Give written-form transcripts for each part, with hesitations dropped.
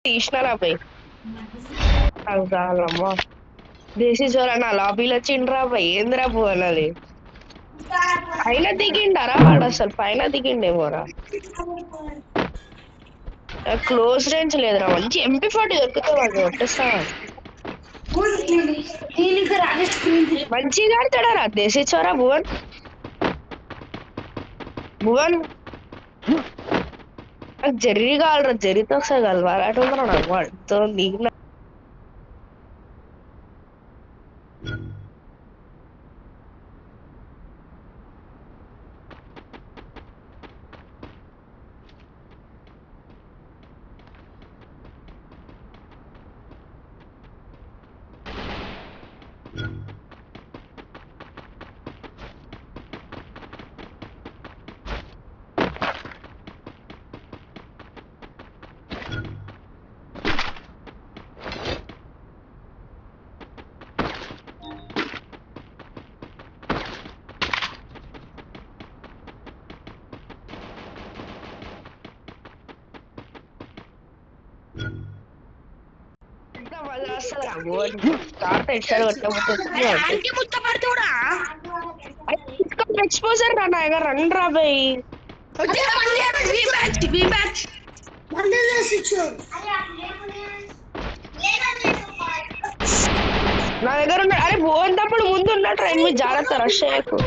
తీసినారా పోయి అమ్మా దేశీ చోర నా లాబీలో వచ్చిండ్రా పోయి ఏందిరా పో అన్నది పైన దిగిండారా వాడు అసలు పైన దిగిండేమోరా క్లోజ్ రేంజ్ లేదురా మంచి MP40 దొరికితే వాడు కొట్టేస్తా మంచిగా ఆడతాడారా దేశీ చోరా భువన్ భువన్ నాకు జర్రీ కావాలరా జర్రీతో ఒకసారి కలవాలంటున్నా నాకు వాడితో నీకు ఎక్స్పోజర్ రా నాయగా రన్ రా బాయ్ నా దగ్గర ఉన్న అరే పోయినప్పుడు ముందు ఉన్న ట్రైన్ మీద జాగ్రత్త రష్ చేయకు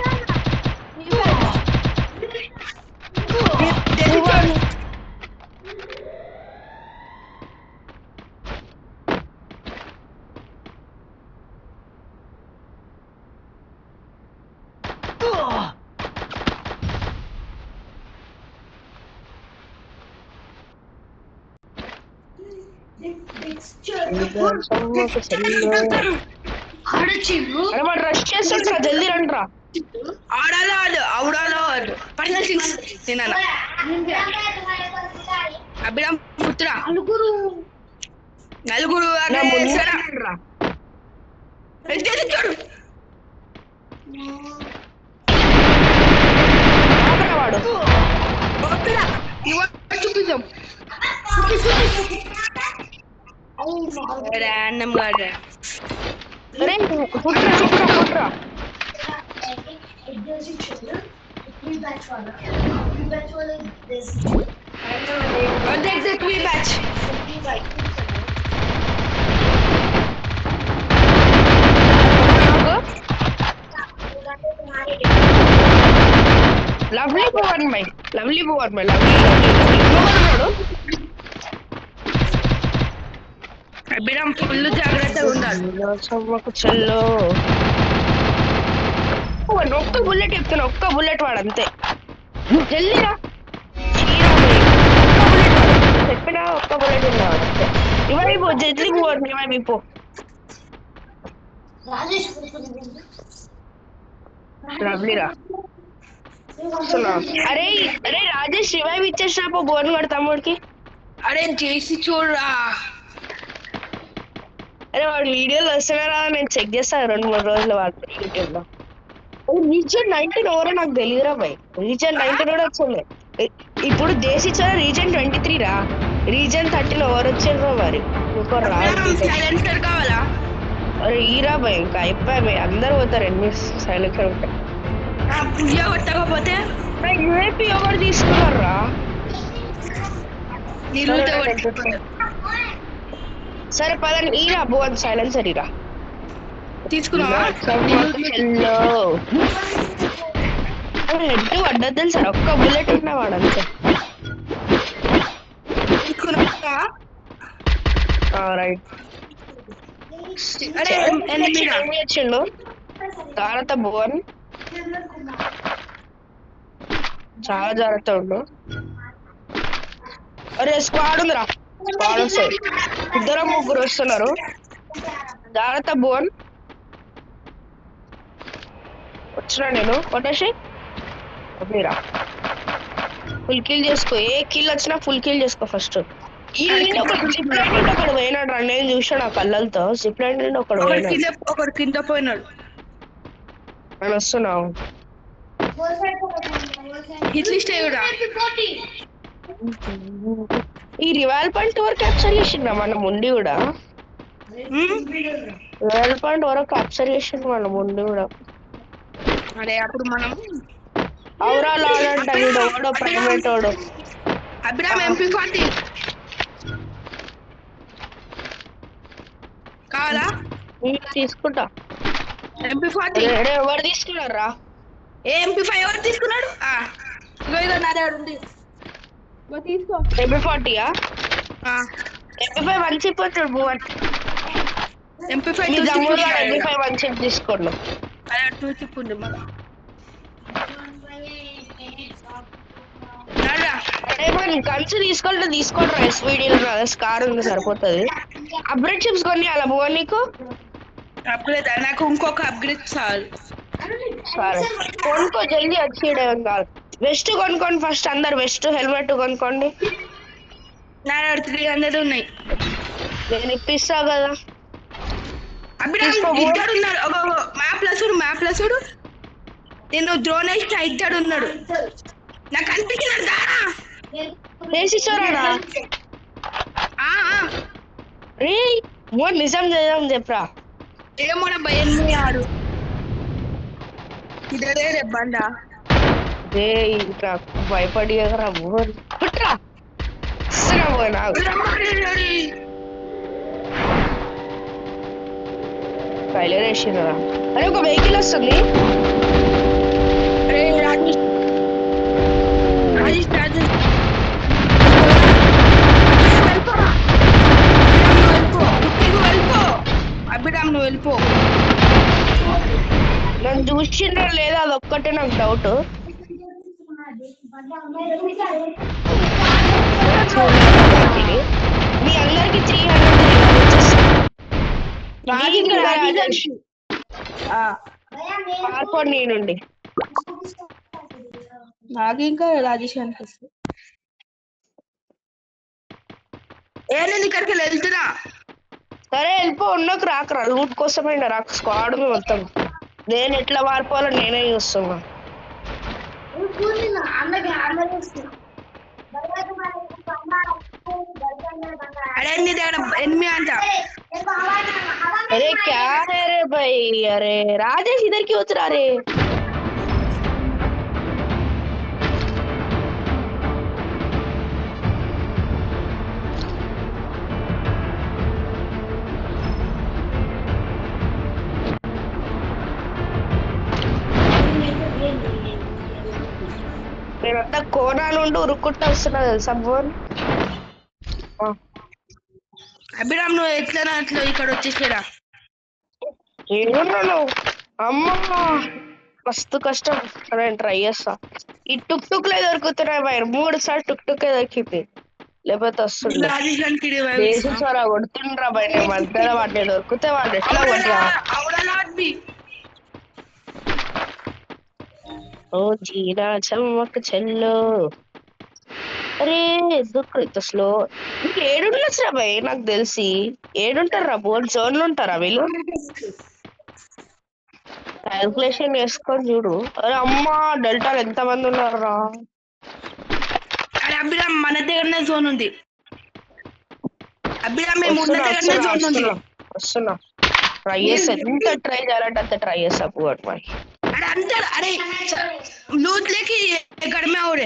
రష్ చేస్తుంటా జల్దీ రండిరా అభిరామ్ పుత్ర నలుగురు వాడు చూపిద్దాం ర్యాండమ్ గా పుట్రా lovely Bhuvan my lovely Bhuvan my lovely Abhiram full జాగ్రత్తగా ఉండాలి చెల్లో ఒక్క బుల్లెట్ చెప్తున్నా ఒక్క బుల్లెట్ వాడు అంతే జల్దీరా చెప్పినా ఒక్క బుల్లెట్ ఉన్నాడు అంతే ఇవైపు జల్దీ పోవద్దు ఇవైపు లవ్లీరా అరే అరే రాజేష్ రివైవ్ ఇచ్చేసినప్పు బోన్ వాడు తమ్ముడికి అరే చేసి చూడరా అరే వాడు వీడియోలు వస్తున్నారా నేను చెక్ చేస్తాను 2-3 రోజులు వాడు యూట్యూబ్ లో రీజన్ 19 ఎవరో నాకు తెలియదురా బాయ్ రీజన్ 19 కూడా వచ్చింది ఇప్పుడు దేశీ చోర రీజన్ 23 రా రీజన్ 13 ఎవరు వచ్చిండ్రో మరి సైలెన్సర్ కావాలా అరే ఈరా బాయ్ ఇంకా అయిపోయి అందరు పోతారు ఎన్ని సైలెన్సర్ ఉంటాయి పుయ్య కొట్టకపోతే యూఏపీ ఎవరు తీసుకున్నారా సరే పదండి ఈరా భువన్ సైలెన్సర్ ఈరా తీసుకున్నావా హెడ్ పడ్డది తెలుసా ఒక్క బుల్లెట్ ఉన్నవాడు అంతే రైట్ వచ్చిండు జాగ్రత్త భువన్ చాలా జాగ్రత్త ఉండు అరే స్క్వాడ్ ఉందిరా స్క్వాడ్ వస్తుంది 2-3 వస్తున్నారు జాగ్రత్త భువన్ వచ్చినా నేను కొట్టేసి మీరా ఫుల్ కిల్ చేసుకో ఏ కిల్ వచ్చినా ఫుల్ కిల్ చేసుకో ఫస్ట్ ఒకడు పోయినాడు రా నేను చూసాను ఆ కళ్ళతో జిప్ లైన్ నుండి ఒకడు కింద పోయినాడు నేను వస్తున్నావు ఈ రివాల్ పాయింట్ వరకు క్యాప్చర్ చేసిండ్రా మనం ఉండి కూడా. రివాల్ పాయింట్ వరకు క్యాప్చర్ చేసిండు మనం ఉండి కూడా. అరే అప్పుడు మనం అవురా లాడంట వీడు ఎవడో ప్రైవేట్ వాడు. అభిరామ్ MP40 కావాలా? తీసుకుంటా. MP40 ఎవరు తీసుకున్నారా? MP5 ఎవరు తీసుకున్నాడు? ఇగో నా దగ్గర ఉంది. తీసుకో. MP40 MP5 వన్ చిప్ వచ్చాడు భువన్. MP5 మీ తమ్ముడు MP5 వన్ చిప్ తీసుకోండు. అదే 2 చిప్ ఉంది మన. గన్స్ తీసుకోండి SVDలో స్కార్ ఉంది సరిపోతుంది. అప్గ్రేడ్ చిప్స్ కొన్ని అలా భువన్ నీకు. అప్గ్రేడ్ నాకు ఇంకొక అప్గ్రేడ్ చాలు. సరే కొనుక్కో జల్దీ వచ్చేయడం కాదు. వెస్ట్ కొనుక్కోండి ఫస్ట్ అందరు. వెస్ట్ హెల్మెట్ కొనుక్కోండి. నా దగ్గర 300 ఉన్నాయి. నేను ఇప్పిస్తా కదా. ఇద్దరు ఉన్నారు. మ్యాప్ చూడు నేను డ్రోన్ వేస్తే ఇద్దడు ఉన్నాడు. నాకు అనిపించినాడు దారా వేసిచ్చారా రే నిజం చేద్దాం చెప్పరా. ఏమో భయన్ని ఆడు ఇదరే బండా రే ఇంకా భయపడి ఎగరా పుట్రా పోయినా. ట్రైలర్ వేసినరా. అరే ఒక వెహికల్ వస్తుంది. అభిరామ్ నువ్వు వెళ్ళిపో. నన్ను చూసిండ్రో లేదా అదొక్కటే నాకు డౌట్. మీ అందరికి 300 నేనుండి నాకు ఇంకా రాజేష్ అనిపిస్తుంది. నేను ఇక్కడికి వెళ్తున్నా. సరే వెళ్ళిపో. ఉన్నకు రాకరా లూట్ కోసమే రాక స్క్వాడ్ మొత్తం. నేను ఎట్లా వారిపోవాలో నేనే చూస్తున్నా. అరే నీ దగ్గర ఎనిమిది అంట. अरे क्या है रे भाई. अरे राजेश इधर क्यों उतरा रे. నేనంతా కోనా నుండి ఉరుక్కుంటూ వస్తున్నా తెలుసా భువన్. అభిరామ్ నువ్వు ఎట్లా అట్లా ఇక్కడ వచ్చేసారా. ఏమన్నాను అమ్మా మస్తు కష్టం. నేను ట్రై చేస్తా. ఈ టుక్ లే దొరుకుతున్నాయి భయ. 3 సార్లు టుక్ దొరికింది. లేకపోతే వస్తుండే దేశరా కొడుతుండ్రా భయ. నేను మధ్యలో వాటిని దొరికితే వాడు ఎట్లా కొట్టరా. ఓ జీనా చమ్మక్ చెల్లో. అరే ఎందుకు ఇంత స్లో. నీకు ఏడుండొచ్చురా భయ్. నాకు తెలిసి ఏడుంటారా బోన్ జోన్లు ఉంటారా వీళ్ళు. క్యాల్కులేషన్ వేసుకొని చూడు. అరే అమ్మా డెల్టాలు ఎంత మంది ఉన్నారా. అరే అభిరామ్ మన దగ్గరనే జోన్ ఉంది. అభిరామ్ మేము ఉన్న దగ్గరనే జోన్ ఉంది. వస్తున్నా ట్రై చేస్తా. ఎంత ట్రై చేయాలంటే అంత ట్రై చేస్తా పోవట్ మరి. అరే అంటారు అరే लूट लेके घर में आओ रे.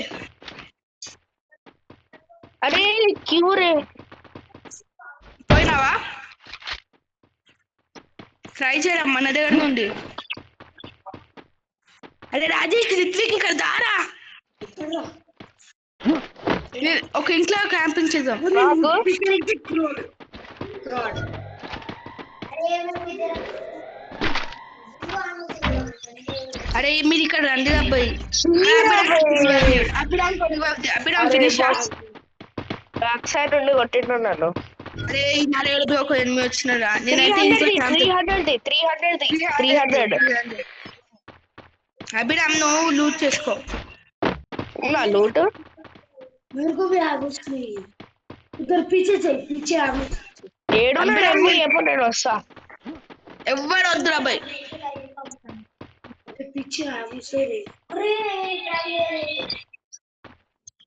अरे क्यों रे పోయినావా. ట్రై చేయరా మన దగ్గర నుండి. అరే రాజేష్ రిత్విక్ ఇక్కడ దారా. ఒక ఇంట్లో క్యాంపింగ్ చేద్దాం. అరే మీరు ఇక్కడ రండి అబ్బాయి. అభిరామ్ ఫినిష్ బ్యాక్ సైడ్ నుండి కొట్టింటున్నాను. అరే నా దగ్గర ఒక ఎనిమిది వచ్చినారా. నేనైతే 300 అభిరామ్ నువ్వు లూట్ చేసుకో. నా లూట్ मेरे को भी आग उसकी उधर पीछे से पीछे आग ఎప్పుడు నేను వస్తా. ఎవ్వరు వద్దురా అబ్బాయి. पीछे आग से रे.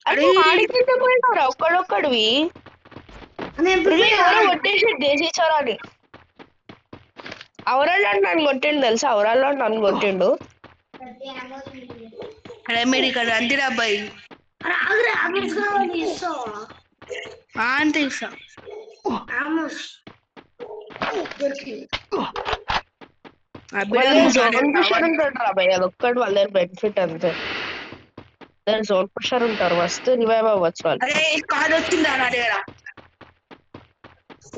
అరే ఆడికి పోయినవరా ఒక్కడొక్కడివి ఎవరో కొట్టేసి దేశీ చోరాని అవరాల్లో నన్ను కొట్టిండు తెలుసా అవరాల్లో నన్ను కొట్టిండు రెమెడీ ఇక్కడ అంతే అబ్బాయి అంతే ఇస్తా జోన్ పుషర్ ఉంటాడు రా భయ్ అదొక్కటి వాళ్ళ దగ్గర బెనిఫిట్ అంతే జోన్ పుషర్ ఉంటారు వస్తే రివైవ్ అవ్వచ్చు వాళ్ళు అరే కాదు వచ్చిందా నా దగ్గర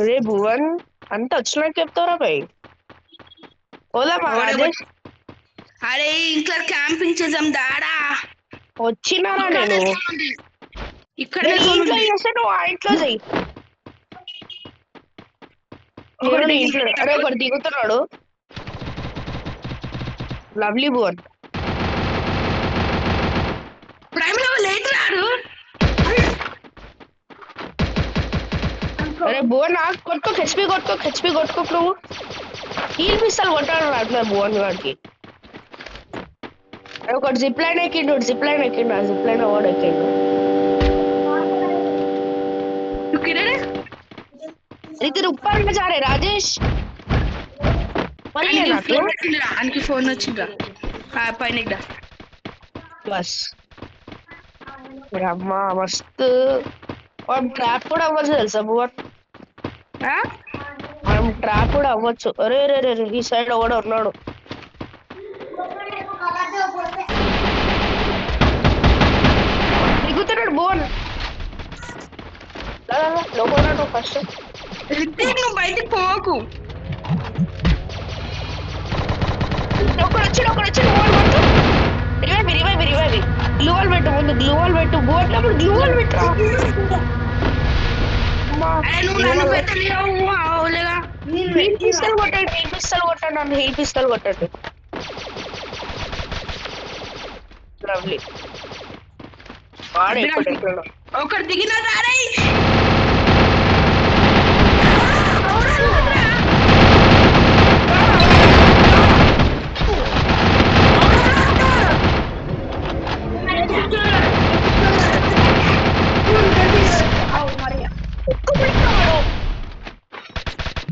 రే భువన్ అంత వచ్చినాక చెప్తారా భయ్ ఓలా రాజేష్ అరే ఇంట్లో క్యాంపింగ్ చేద్దాం దాడా వచ్చినారా నేను ఇక్కడ ఇంట్లో చేస్తే నువ్వు ఆ ఇంట్లో చెయ్యి అరే ఒకటి దిగుతున్నాడు lovely Bhuvan prime level late రాడు అరే భువన్ నాకు కొట్టుకో హెచ్పి కొట్టుకో నువ్వు హీల్ పిస్తాలు కొట్టాడు రాదు భువన్ గారికి ఒకటి జిప్ లైన్ ఎక్కిండు ఆ జిప్ లైన్ ఓడి ఎక్కిండు ఇది ఉప్పారంగా చారే రాజేష్ అనికి ఫోన్ వచ్చిందా పైన బస్ అమ్మా మస్తు ట్రాప్ కూడా అవ్వచ్చు తెలుసా భువన్ మనం ట్రాప్ కూడా అవ్వచ్చు అరే రే రే ఈ సైడ్ కూడా ఉన్నాడు దిగుతున్నాడు భువన్ లోపల ఫస్ట్ నువ్వు బయటికి పోకు ఒకడు వచ్చి రివైవ్ గ్లూవాల్ పెట్టు ముందు గ్లూవాల్ పెట్టు బోట్లప్పుడు గ్లూవాల్ పెట్టరా హీల్ పిస్తల్ కొట్టండి లవ్లీ వాడే ఒకటి దిగిన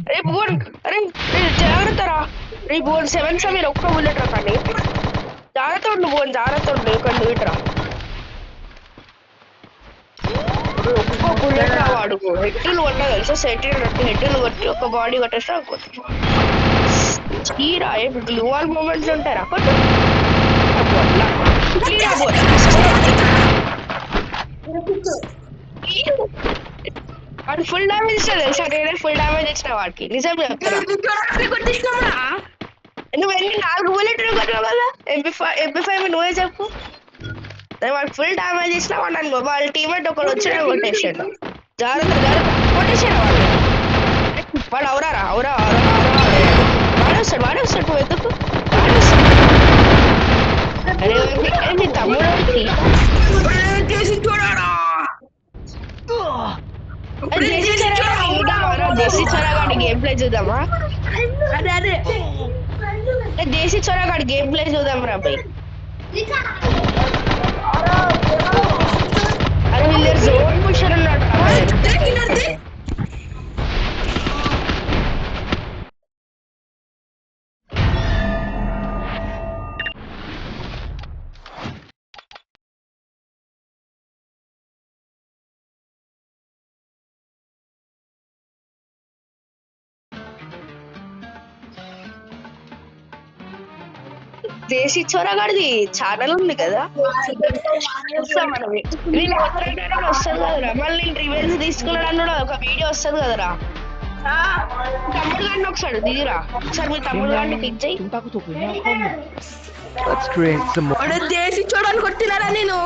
అరే భువన్ అరే జాగ్రత్త రా రే భువన్ 7 సమీర్ ఒక్క బుల్లెట్ రా కానీ జాగ్రత్త ఉండు భువన్ జాగ్రత్త ఉండు ఇక్కడ ఇట్రా ఒక్క బుల్లెట్ రా వాడు హెడ్లు కొట్టా తెలుసా హెడ్లు కొట్టి ఒక బాడీ కొట్టేస్తా చీరా గ్లూవాల్ మూమెంట్స్ ఉంటారా కొట్టు వాడు ఫుల్ డామేజ్ ఇస్తాడు తెలుసా నేనే ఫుల్ డామేజ్ ఇచ్చిన వాడికి నిజం చెప్తాను నువ్వు వెళ్ళి 4 బుల్లెట్లు కొట్టావు కదా MP5 నువ్వే చెప్పు వాడు ఫుల్ డామేజ్ ఇచ్చినా వాడు నన్ను వాళ్ళ టీమేట్ ఒకడు వచ్చి కొట్టేసాడు జాగ్రత్త కొట్టేసాడు వాడు అవురా వాడే వస్తాడు నువ్వు ఎందుకు అరే నీ తమ్ముడు దేశీ చొరగాడి గేమ్ ప్లే చూద్దామా దేశీ చొరగాడి గేమ్ ప్లే చూద్దాం రా బై అరే వీళ్ళు జోన్ పుషర్ ఉన్నాడు దేశీ చొరగాడిది ఛానల్ ఉంది కదా మనవి నేను వస్తుంది కదరా మళ్ళీ నేను రివెంజ్ తీసుకున్నాడు అన్నాడు ఒక వీడియో వస్తుంది కదరా తమ్ముడు గారిని ఒకసారి దిగిరా ఒకసారి మీ తమ్ముడు గారిని పిక్ చేయి దేశీ చూడడానికి కొట్టినారా నేను